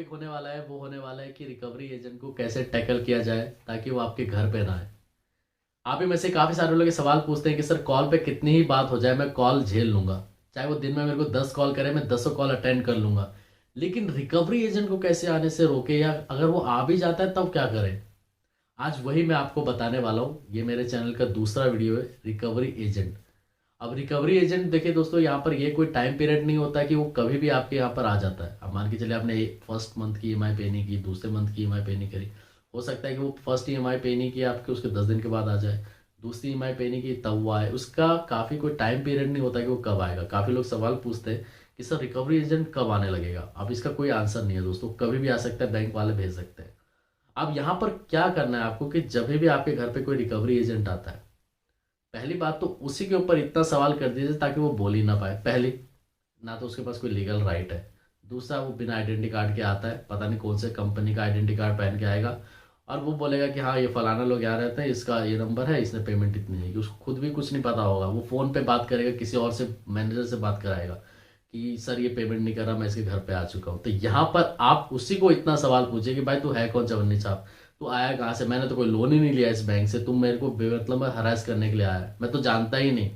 Topic होने वाला है वो होने वाला है कि रिकवरी एजेंट को कैसे टैकल किया जाए ताकि वो आपके घर पे ना आए। आप ही में से काफ़ी सारे लोग ये सवाल पूछते हैं कि सर कॉल पे कितनी ही बात हो जाए मैं कॉल झेल लूंगा, चाहे वो दिन में मेरे को 10 कॉल करे मैं 10 कॉल अटेंड कर लूंगा। लेकिन रिकवरी एजेंट को कैसे आने से रोके, या अगर वो आ भी जाता है तब क्या करें। आज वही मैं आपको बताने वाला हूँ। ये मेरे चैनल का दूसरा वीडियो है, रिकवरी एजेंट। अब रिकवरी एजेंट देखिए दोस्तों, यहाँ पर ये कोई टाइम पीरियड नहीं होता कि वो कभी भी आपके यहाँ पर आ जाता है। अब मान के चलिए आपने फर्स्ट मंथ की ईएमआई पे नहीं की, दूसरे मंथ की ईएमआई पे नहीं करी, हो सकता है कि वो फर्स्ट ईएमआई पे नहीं की आपके उसके 10 दिन के बाद आ जाए। दूसरी ईएमआई पे नहीं की तब वो आए, उसका काफ़ी कोई टाइम पीरियड नहीं होता कि वो कब आएगा। काफ़ी लोग सवाल पूछते हैं कि सर रिकवरी एजेंट कब आने लगेगा। अब इसका कोई आंसर नहीं है दोस्तों, कभी भी आ सकता है, बैंक वाले भेज सकते हैं। अब यहाँ पर क्या करना है आपको कि जब भी आपके घर पे कोई रिकवरी एजेंट आता है, पहली बात तो उसी के ऊपर इतना सवाल कर दीजिए ताकि वो बोल ही ना पाए। पहली, ना तो उसके पास कोई लीगल राइट है। दूसरा, वो बिना आइडेंटिटी कार्ड के आता है, पता नहीं कौन से कंपनी का आइडेंटिटी कार्ड पहन के आएगा, और वो बोलेगा कि हाँ ये फलाना लोग यहाँ रहते हैं, इसका ये नंबर है, इसने पेमेंट इतनी है। कि उसको खुद भी कुछ नहीं पता होगा, वो फ़ोन पे बात करेगा किसी और से, मैनेजर से बात कराएगा कि सर ये पेमेंट नहीं कर रहा, मैं इसके घर पे आ चुका हूँ। तो यहाँ पर आप उसी को इतना सवाल पूछिए कि भाई तू है कौन चवन्नी साहब, तू आया कहाँ से, मैंने तो कोई लोन ही नहीं लिया इस बैंक से, तुम मेरे को बेमतलब हरास करने के लिए आया है, मैं तो जानता ही नहीं।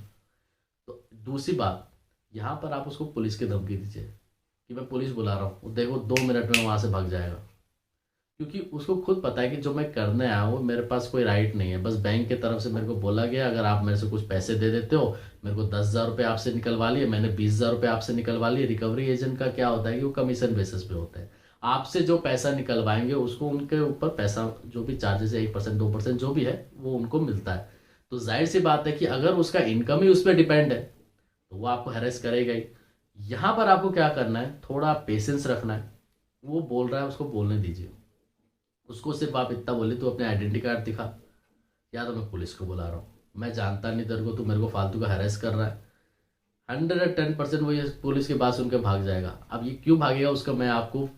तो दूसरी बात, यहाँ पर आप उसको पुलिस की धमकी दीजिए कि मैं पुलिस बुला रहा हूँ, देखो 2 मिनट में वहां से भाग जाएगा। क्योंकि उसको खुद पता है कि जो मैं करने आया हूँ मेरे पास कोई राइट नहीं है, बस बैंक की तरफ से मेरे को बोला गया अगर आप मेरे से कुछ पैसे दे देते हो। मेरे को 10,000 रुपये आपसे निकलवा लिए, मैंने 20,000 रुपये आपसे निकलवा लिए। रिकवरी एजेंट का क्या होता है कि वो कमीशन बेसिस पे होता है। आपसे जो पैसा निकलवाएंगे उसको उनके ऊपर पैसा जो भी चार्जेस है, 1% 2% जो भी है वो उनको मिलता है। तो जाहिर सी बात है कि अगर उसका इनकम ही उस पर डिपेंड है तो वो आपको हैरेस करेगा ही। यहाँ पर आपको क्या करना है, थोड़ा पेशेंस रखना है। वो बोल रहा है उसको बोलने दीजिए। उसको सिर्फ आप इतना बोले तू अपने आइडेंटिटी कार्ड दिखा, या तो मैं पुलिस को बुला रहा हूँ, मैं जानता नहीं तेरे को, तू मेरे को फालतू का हैरेस कर रहा है। 110% वो ये पुलिस की बात सुन के भाग जाएगा। अब ये क्यों भागेगा उसका मैं आपको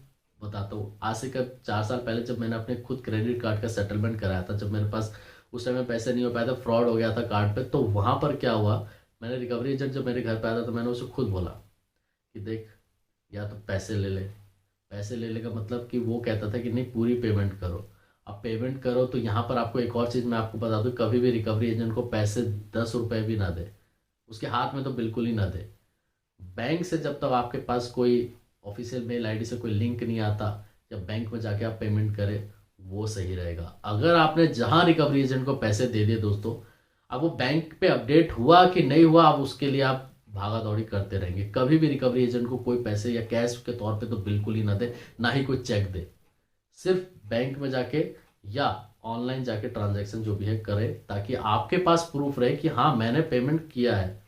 बताता हूँ। आज से कब 4 साल पहले जब मैंने अपने खुद क्रेडिट कार्ड का सेटलमेंट कराया था, जब मेरे पास उस टाइम में पैसे नहीं हो पाया था, फ्रॉड हो गया था कार्ड पे, तो वहां पर क्या हुआ, मैंने रिकवरी एजेंट जब मेरे घर पे आया था तो मैंने उसे खुद बोला कि देख, या तो पैसे ले ले। पैसे ले लेगा मतलब कि वो कहता था कि नहीं पूरी पेमेंट करो। अब पेमेंट करो तो यहाँ पर आपको एक और चीज़ मैं आपको बता दूँ, कभी भी रिकवरी एजेंट को पैसे 10 रुपए भी ना दे, उसके हाथ में तो बिल्कुल ही ना दे। बैंक से जब तक आपके पास कोई ऑफिशियल मेल आईडी से कोई लिंक नहीं आता, जब बैंक में जाके आप पेमेंट करें वो सही रहेगा। अगर आपने जहां रिकवरी एजेंट को पैसे दे दिए दोस्तों, अब वो बैंक पे अपडेट हुआ कि नहीं हुआ, अब उसके लिए आप भागा दौड़ी करते रहेंगे। कभी भी रिकवरी एजेंट को कोई पैसे या कैश के तौर पे तो बिल्कुल ही ना दे, ना ही कोई चेक दे। सिर्फ बैंक में जाके या ऑनलाइन जाके ट्रांजैक्शन जो भी है करें, ताकि आपके पास प्रूफ रहे कि हाँ मैंने पेमेंट किया है।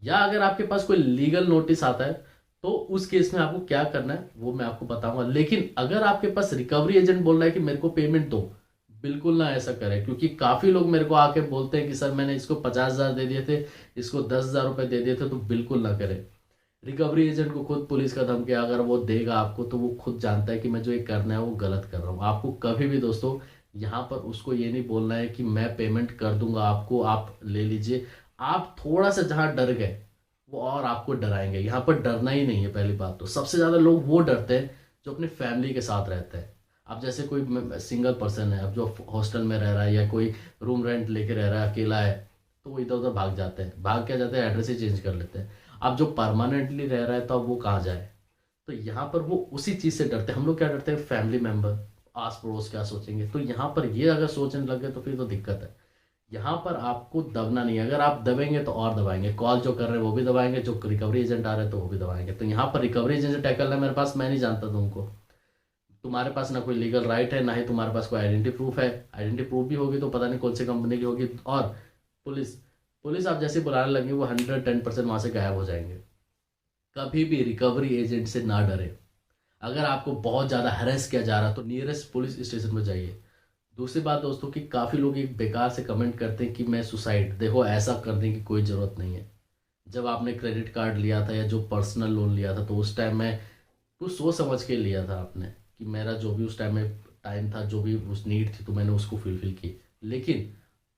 या अगर आपके पास कोई लीगल नोटिस आता है तो उस केस में आपको क्या करना है वो मैं आपको बताऊंगा। लेकिन अगर आपके पास रिकवरी एजेंट बोल रहा है कि मेरे को पेमेंट दो, बिल्कुल ना ऐसा करें। क्योंकि काफी लोग मेरे को आके बोलते हैं कि सर मैंने इसको 50,000 दे दिए थे, इसको 10,000 रुपए दे दिए थे, तो बिल्कुल ना करें। रिकवरी एजेंट को खुद पुलिस का धमकी अगर वो देगा आपको तो वो खुद जानता है कि मैं जो ये करना है वो गलत कर रहा हूँ। आपको कभी भी दोस्तों यहाँ पर उसको ये नहीं बोलना है कि मैं पेमेंट कर दूंगा आपको, आप ले लीजिए। आप थोड़ा सा जहाँ डर गए वो और आपको डराएंगे। यहाँ पर डरना ही नहीं है। पहली बात तो सबसे ज़्यादा लोग वो डरते हैं जो अपनी फैमिली के साथ रहते हैं। अब जैसे कोई सिंगल पर्सन है, अब जो हॉस्टल में रह रहा है या कोई रूम रेंट लेके रह रहा है, अकेला है, तो वो इधर उधर भाग जाते हैं। भाग क्या जाते हैं, एड्रेस ही चेंज कर लेते हैं। अब जो परमानेंटली रह रहा है तो अब वो कहाँ जाए। तो यहाँ पर वो उसी चीज़ से डरते हैं। हम लोग क्या डरते हैं, फैमिली मेंबर, आस पड़ोस क्या सोचेंगे। तो यहाँ पर ये अगर सोचने लग गए तो फिर तो दिक्कत है। यहाँ पर आपको दबना नहीं है। अगर आप दबेंगे तो और दबाएंगे, कॉल जो कर रहे हैं वो भी दबाएंगे, जो रिकवरी एजेंट आ रहे हैं तो वो भी दबाएंगे। तो यहाँ पर रिकवरी एजेंट टैकल है मेरे पास, मैं नहीं जानता तुमको। तुम्हारे पास ना कोई लीगल राइट है, ना ही तुम्हारे पास कोई आइडेंटिटी प्रूफ है। आइडेंटिटी प्रूफ भी होगी तो पता नहीं कौन सी कंपनी की होगी। और पुलिस, पुलिस आप जैसे बुलाने लगे वो 110% वहां से गायब हो जाएंगे। कभी भी रिकवरी एजेंट से ना डरे। अगर आपको बहुत ज़्यादा हरेस किया जा रहा है तो नियरेस्ट पुलिस स्टेशन में जाइए। दूसरी बात दोस्तों कि काफ़ी लोग एक बेकार से कमेंट करते हैं कि मैं सुसाइड, देखो ऐसा करने की कोई ज़रूरत नहीं है। जब आपने क्रेडिट कार्ड लिया था या जो पर्सनल लोन लिया था तो उस टाइम में कुछ सोच समझ के लिया था आपने कि मेरा जो भी उस टाइम में टाइम था, जो भी उस नीड थी तो मैंने उसको फुलफिल की। लेकिन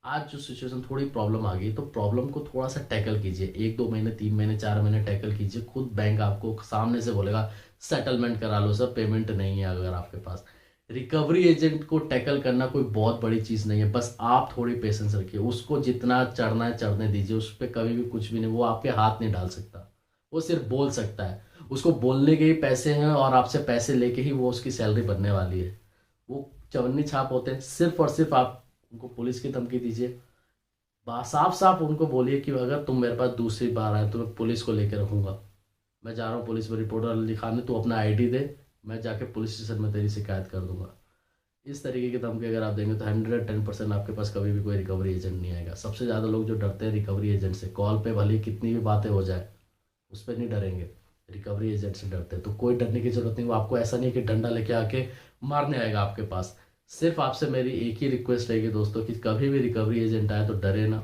आज जो सिचुएशन थोड़ी प्रॉब्लम आ गई, तो प्रॉब्लम को थोड़ा सा टैकल कीजिए, 1-2 महीने 3 महीने 4 महीने टैकल कीजिए। खुद बैंक आपको सामने से बोलेगा सेटलमेंट करा लो सर, पेमेंट नहीं है अगर आपके पास। रिकवरी एजेंट को टैकल करना कोई बहुत बड़ी चीज़ नहीं है, बस आप थोड़ी पेशेंस रखिए, उसको जितना चढ़ना है चढ़ने दीजिए, उस पर कभी भी कुछ भी नहीं, वो आपके हाथ नहीं डाल सकता, वो सिर्फ बोल सकता है। उसको बोलने के ही पैसे हैं और आपसे पैसे लेके ही वो उसकी सैलरी बनने वाली है। वो चवन्नी छाप होते हैं, सिर्फ और सिर्फ आप उनको पुलिस की धमकी दीजिए। साफ साफ उनको बोलिए कि अगर तुम मेरे पास दूसरी बार आए तो मैं पुलिस को लेकर रखूंगा, मैं जा रहा हूँ पुलिस में रिपोर्ट लिखाने, तू अपना आईडी दे, मैं जाके पुलिस स्टेशन में तेरी शिकायत कर दूंगा। इस तरीके की धमकी अगर आप देंगे तो 110% आपके पास कभी भी कोई रिकवरी एजेंट नहीं आएगा। सबसे ज़्यादा लोग जो डरते हैं रिकवरी एजेंट से, कॉल पे भले ही कितनी भी बातें हो जाए उस पर नहीं डरेंगे, रिकवरी एजेंट से डरते हैं। तो कोई डरने की जरूरत नहीं, वो आपको ऐसा नहीं कि डंडा लेके आके मारने आएगा आपके पास। सिर्फ आपसे मेरी एक ही रिक्वेस्ट रहेगी दोस्तों कि कभी भी रिकवरी एजेंट आए तो डरे ना,